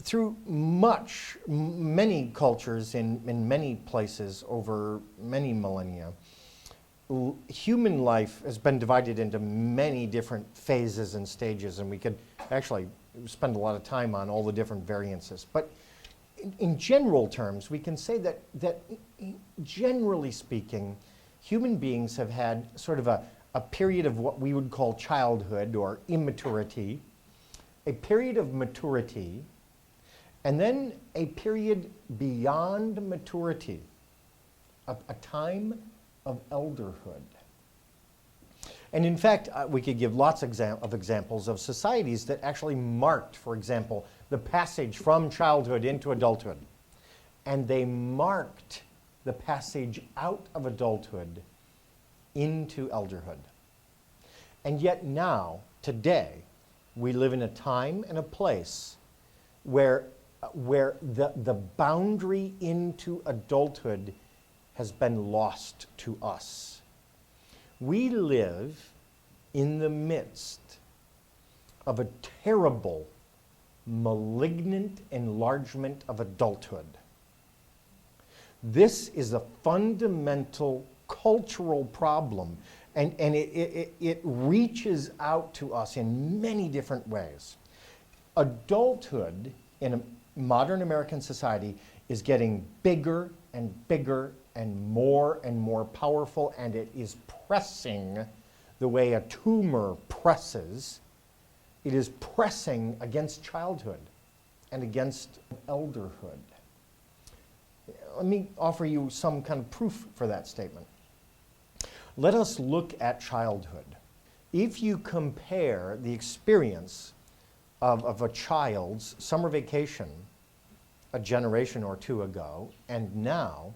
through many cultures in many places over many millennia, human life has been divided into many different phases and stages, and we could actually spend a lot of time on all the different variances. But in general terms, we can say that generally speaking, human beings have had sort of a period of what we would call childhood or immaturity, a period of maturity, and then a period beyond maturity, a time of elderhood. And in fact, we could give lots of examples of societies that actually marked, for example, the passage from childhood into adulthood. And they marked the passage out of adulthood into elderhood. And yet now, today, we live in a time and a place where the boundary into adulthood has been lost to us. We live in the midst of a terrible, malignant enlargement of adulthood. This is a fundamental cultural problem, and it reaches out to us in many different ways. Adulthood in a modern American society is getting bigger and bigger and more powerful, and it is pressing the way a tumor presses. It is pressing against childhood and against elderhood. Let me offer you some kind of proof for that statement. Let us look at childhood. If you compare the experience of a child's summer vacation a generation or two ago and now,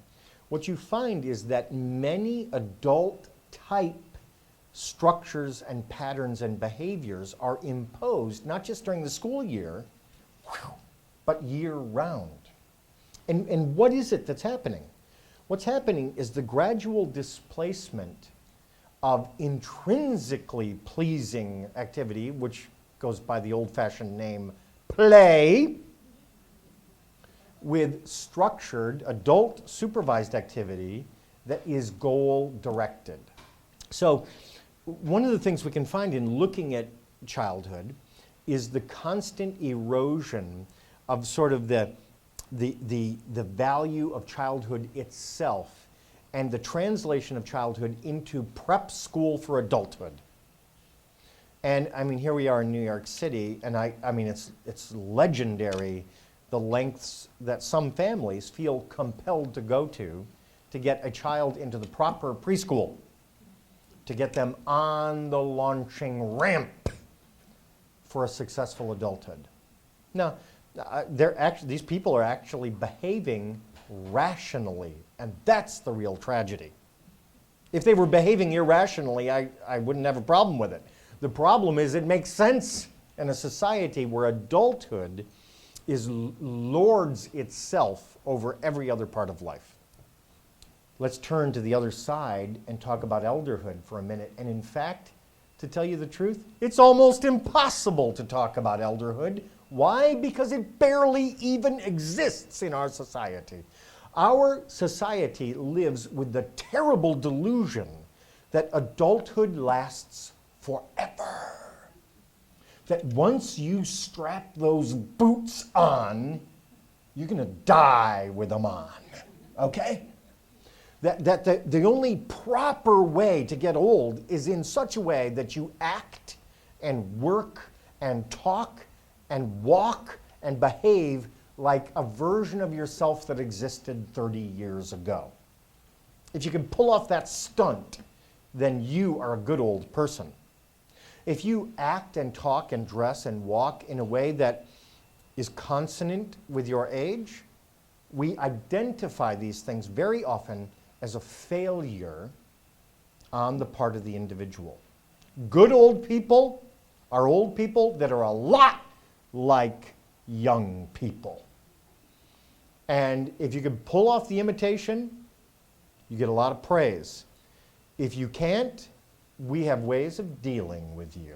what you find is that many adult-type structures and patterns and behaviors are imposed not just during the school year, but year-round. And what is it that's happening? What's happening is the gradual displacement of intrinsically pleasing activity, which goes by the old-fashioned name play, with structured, adult supervised activity that is goal-directed. So one of the things we can find in looking at childhood is the constant erosion of sort of the value of childhood itself and the translation of childhood into prep school for adulthood. And I mean, here we are in New York City, and I mean, it's legendary the lengths that some families feel compelled to go to get a child into the proper preschool, to get them on the launching ramp for a successful adulthood. Now, these people are actually behaving rationally, and that's the real tragedy. If they were behaving irrationally, I wouldn't have a problem with it. The problem is it makes sense in a society where adulthood lords itself over every other part of life. Let's turn to the other side and talk about elderhood for a minute. And in fact, to tell you the truth, it's almost impossible to talk about elderhood. Why? Because it barely even exists in our society. Our society lives with the terrible delusion that adulthood lasts forever. That once you strap those boots on, you're going to die with them on, okay? That the only proper way to get old is in such a way that you act and work and talk and walk and behave like a version of yourself that existed 30 years ago. If you can pull off that stunt, then you are a good old person. If you act and talk and dress and walk in a way that is consonant with your age, we identify these things very often as a failure on the part of the individual. Good old people are old people that are a lot like young people. And if you can pull off the imitation, you get a lot of praise. If you can't, we have ways of dealing with you.